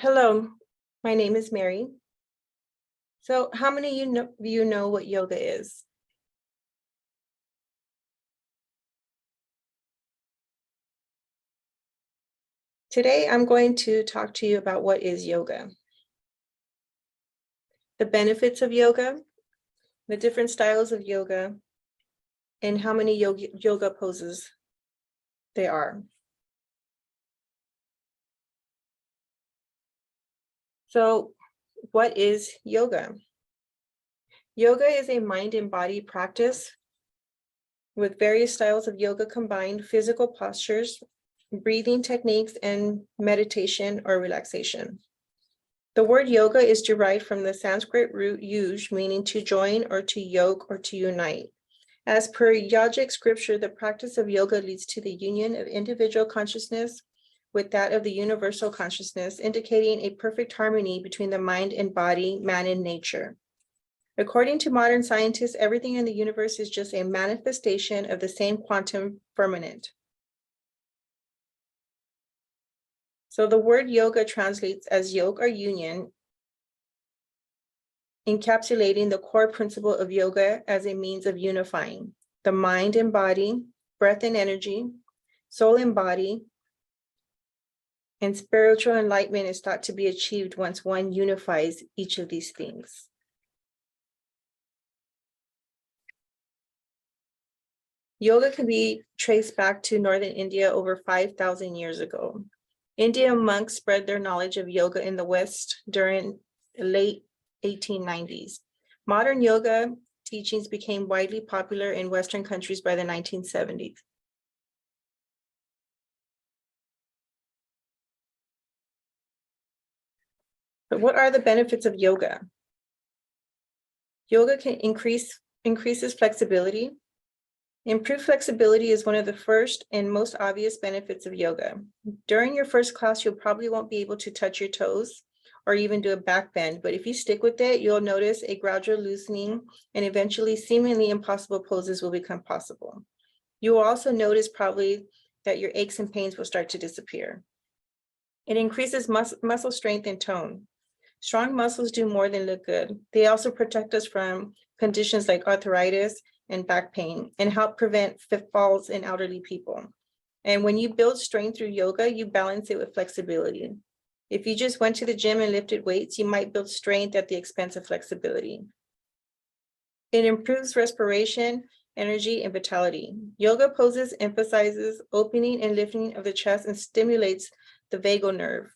Hello, my name is Mary. So how many of you know what yoga is? Today, I'm going to talk to you about what is yoga, the benefits of yoga, the different styles of yoga, and how many yoga poses there are. So what is yoga? Yoga is a mind and body practice with various styles of yoga combined, physical postures, breathing techniques, and meditation or relaxation. The word yoga is derived from the Sanskrit root yuj, meaning to join or to yoke or to unite. As per yogic scripture, the practice of yoga leads to the union of individual consciousness with that of the universal consciousness, indicating a perfect harmony between the mind and body, man and nature. According to modern scientists, everything in the universe is just a manifestation of the same quantum firmament. So the word yoga translates as yoke or union, encapsulating the core principle of yoga as a means of unifying the mind and body, breath and energy, soul and body, and spiritual enlightenment is thought to be achieved once one unifies each of these things. Yoga can be traced back to northern India over 5,000 years ago. Indian monks spread their knowledge of yoga in the West during the late 1890s. Modern yoga teachings became widely popular in Western countries by the 1970s. But what are the benefits of yoga? Yoga can increases flexibility. Improved flexibility is one of the first and most obvious benefits of yoga. During your first class, you probably won't be able to touch your toes or even do a back bend, but if you stick with it, you'll notice a gradual loosening and eventually seemingly impossible poses will become possible. You will also notice probably that your aches and pains will start to disappear. It increases muscle strength and tone. Strong muscles do more than look good. They also protect us from conditions like arthritis and back pain and help prevent falls in elderly people. And when you build strength through yoga, you balance it with flexibility. If you just went to the gym and lifted weights, you might build strength at the expense of flexibility. It improves respiration, energy, and vitality. Yoga poses emphasizes opening and lifting of the chest and stimulates the vagal nerve.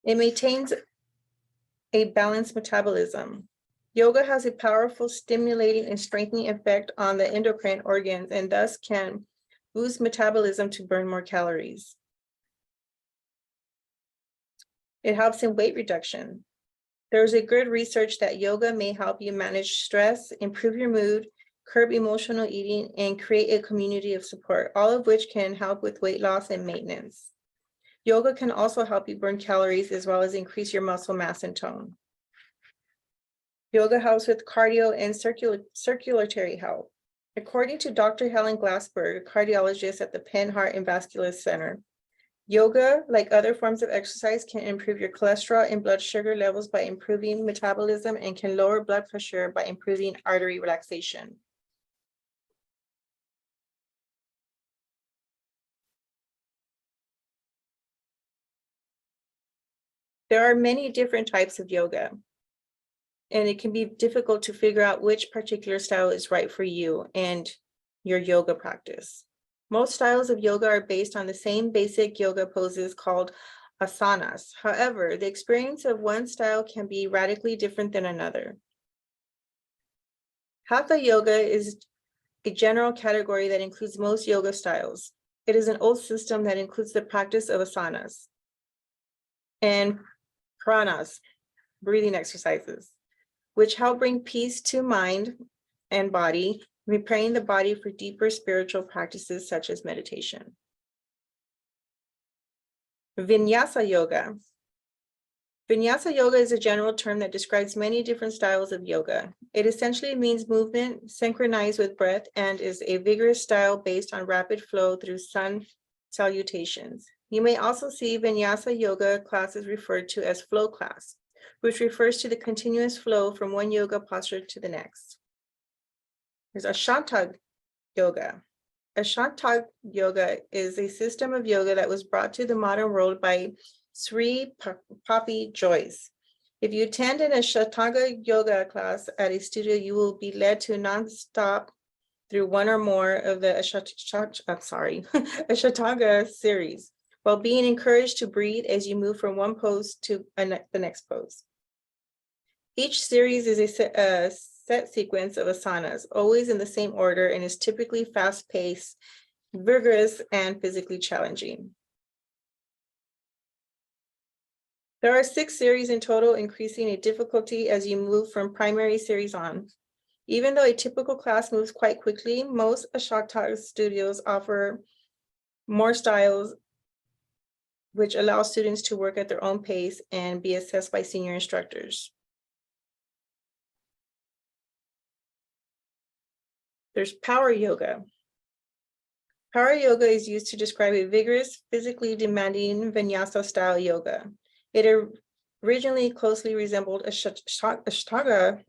It maintains a balanced metabolism. Yoga has a powerful stimulating and strengthening effect on the endocrine organs and thus can boost metabolism to burn more calories. It helps in weight reduction. There's a good research that yoga may help you manage stress, improve your mood, curb emotional eating, and create a community of support, all of which can help with weight loss and maintenance. Yoga can also help you burn calories as well as increase your muscle mass and tone. Yoga helps with cardio and circulatory health. According to Dr. Helen Glassberg, a cardiologist at the Penn Heart and Vascular Center, yoga, like other forms of exercise, can improve your cholesterol and blood sugar levels by improving metabolism and can lower blood pressure by improving artery relaxation. There are many different types of yoga, and it can be difficult to figure out which particular style is right for you and your yoga practice. Most styles of yoga are based on the same basic yoga poses called asanas. However, the experience of one style can be radically different than another. Hatha yoga is a general category that includes most yoga styles. It is an old system that includes the practice of asanas and pranas, breathing exercises, which help bring peace to mind and body, preparing the body for deeper spiritual practices such as meditation. Vinyasa yoga. Vinyasa yoga is a general term that describes many different styles of yoga. It essentially means movement synchronized with breath and is a vigorous style based on rapid flow through sun salutations. You may also see Vinyasa yoga classes referred to as flow class, which refers to the continuous flow from one yoga posture to the next. There's Ashtanga yoga. Ashtanga yoga is a system of yoga that was brought to the modern world by Sri Papi Joyce. If you attend an Ashtanga yoga class at a studio, you will be led to non-stop through one or more of the Ashtanga series, while being encouraged to breathe as you move from one pose to the next pose. Each series is a set sequence of asanas, always in the same order, and is typically fast-paced, vigorous, and physically challenging. There are 6 series in total, increasing in difficulty as you move from primary series on. Even though a typical class moves quite quickly, most Ashtanga studios offer more styles, which allow students to work at their own pace and be assessed by senior instructors. There's power yoga. Power yoga is used to describe a vigorous, physically demanding vinyasa style yoga. It originally closely resembled Ashtanga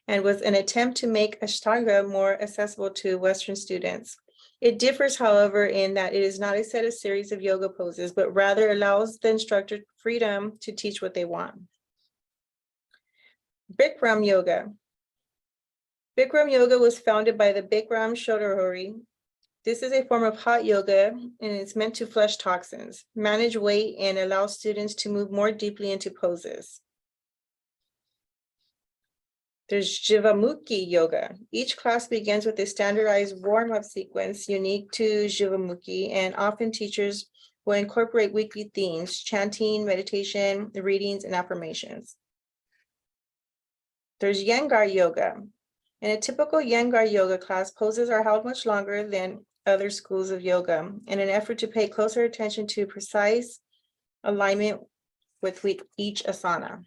and was an attempt to make Ashtanga more accessible to Western students. It differs, however, in that it is not a set of series of yoga poses, but rather allows the instructor freedom to teach what they want. Bikram yoga. Bikram yoga was founded by the Bikram Chodhuri. This is a form of hot yoga, and it's meant to flush toxins, manage weight, and allow students to move more deeply into poses. There's Jivamukhi yoga. Each class begins with a standardized warm-up sequence unique to Jivamukhi, and often teachers will incorporate weekly themes, chanting, meditation, readings, and affirmations. There's Iyengar yoga. In a typical Iyengar yoga class, poses are held much longer than other schools of yoga in an effort to pay closer attention to precise alignment with each asana.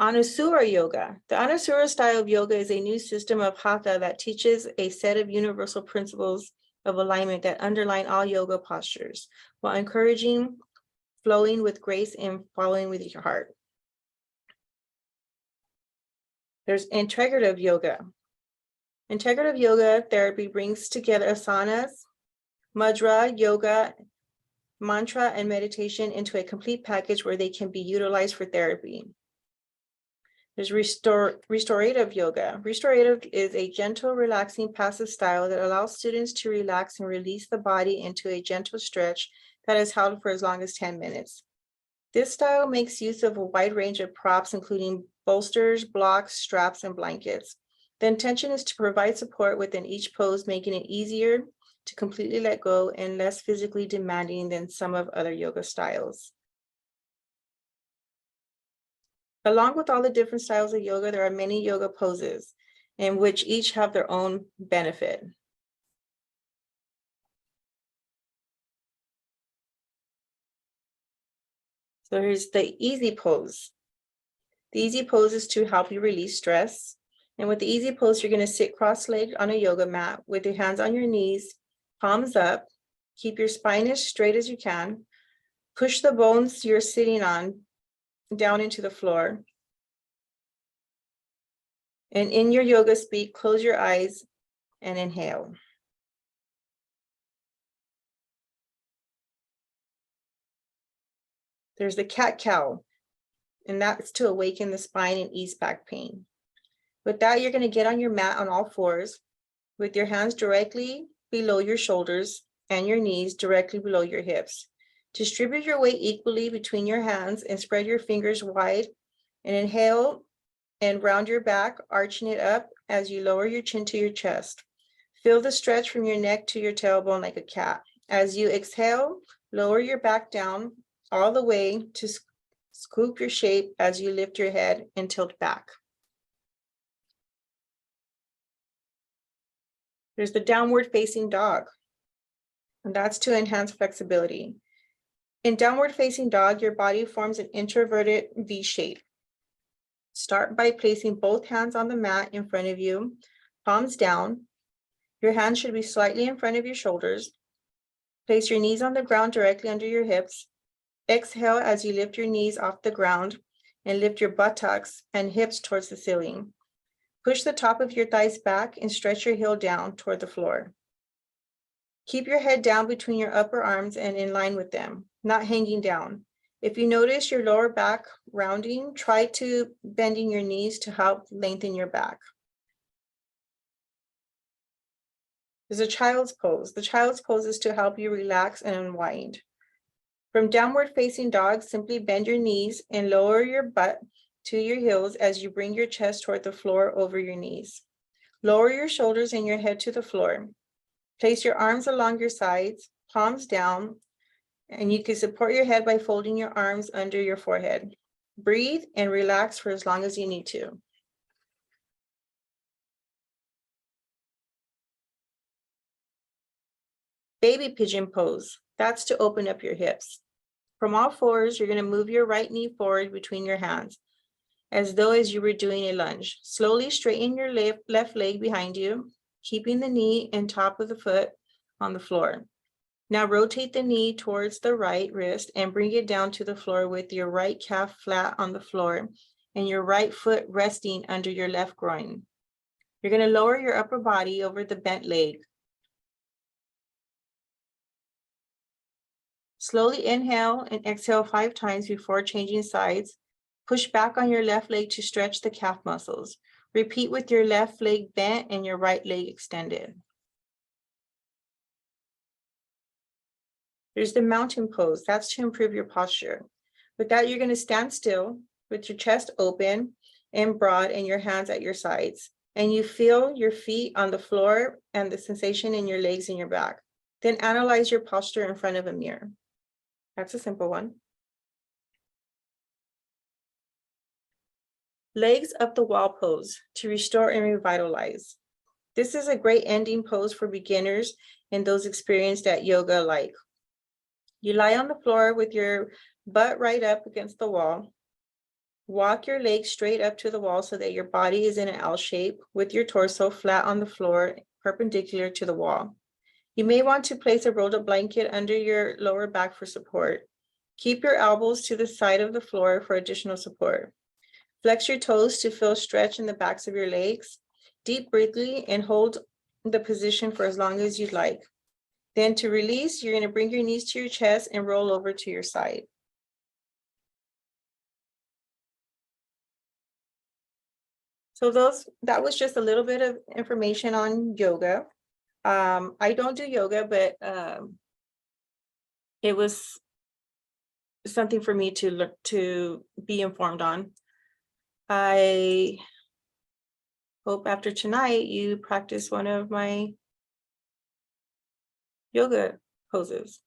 Anusura yoga. The Anusura style of yoga is a new system of hatha that teaches a set of universal principles of alignment that underline all yoga postures, while encouraging flowing with grace and following with your heart. There's integrative yoga. Integrative yoga therapy brings together asanas, mudra, yoga, mantra, and meditation into a complete package where they can be utilized for therapy. There's restorative yoga. Restorative is a gentle, relaxing, passive style that allows students to relax and release the body into a gentle stretch that is held for as long as 10 minutes. This style makes use of a wide range of props, including bolsters, blocks, straps, and blankets. The intention is to provide support within each pose, making it easier to completely let go and less physically demanding than some of other yoga styles. Along with all the different styles of yoga, there are many yoga poses, in which each have their own benefit. So here's the easy pose. The easy pose is to help you release stress. And with the easy pose, you're going to sit cross-legged on a yoga mat with your hands on your knees, palms up. Keep your spine as straight as you can. Push the bones you're sitting on down into the floor. And in your yoga speak, close your eyes and inhale. There's the cat-cow, and that's to awaken the spine and ease back pain. With that, you're going to get on your mat on all fours with your hands directly below your shoulders and your knees directly below your hips. Distribute your weight equally between your hands and spread your fingers wide, and inhale and round your back, arching it up as you lower your chin to your chest. Feel the stretch from your neck to your tailbone like a cat. As you exhale, lower your back down all the way to scoop your shape as you lift your head and tilt back. There's the downward facing dog, and that's to enhance flexibility. In downward facing dog, your body forms an introverted V shape. Start by placing both hands on the mat in front of you, palms down. Your hands should be slightly in front of your shoulders. Place your knees on the ground directly under your hips. Exhale as you lift your knees off the ground and lift your buttocks and hips towards the ceiling. Push the top of your thighs back and stretch your heel down toward the floor. Keep your head down between your upper arms and in line with them, not hanging down. If you notice your lower back rounding, try to bending your knees to help lengthen your back. There's a child's pose. The child's pose is to help you relax and unwind. From downward facing dog, simply bend your knees and lower your butt to your heels as you bring your chest toward the floor over your knees. Lower your shoulders and your head to the floor. Place your arms along your sides, palms down, and you can support your head by folding your arms under your forehead. Breathe and relax for as long as you need to. Baby pigeon pose. That's to open up your hips. From all fours, you're going to move your right knee forward between your hands, as though as you were doing a lunge. Slowly straighten your left leg behind you, keeping the knee and top of the foot on the floor. Now rotate the knee towards the right wrist and bring it down to the floor with your right calf flat on the floor and your right foot resting under your left groin. You're going to lower your upper body over the bent leg. Slowly inhale and exhale 5 times before changing sides. Push back on your left leg to stretch the calf muscles. Repeat with your left leg bent and your right leg extended. There's the mountain pose. That's to improve your posture. With that, you're going to stand still with your chest open and broad and your hands at your sides. And you feel your feet on the floor and the sensation in your legs and your back. Then analyze your posture in front of a mirror. That's a simple one. Legs up the wall pose to restore and revitalize. This is a great ending pose for beginners and those experienced at yoga alike. You lie on the floor with your butt right up against the wall. Walk your legs straight up to the wall so that your body is in an L shape with your torso flat on the floor, perpendicular to the wall. You may want to place a rolled up blanket under your lower back for support. Keep your elbows to the side of the floor for additional support. Flex your toes to feel stretch in the backs of your legs. Deep breathly and hold the position for as long as you'd like. Then to release, you're going to bring your knees to your chest and roll over to your side. So that was just a little bit of information on yoga. I don't do yoga, but it was something for me to be informed on. I hope after tonight you practice one of my yoga poses.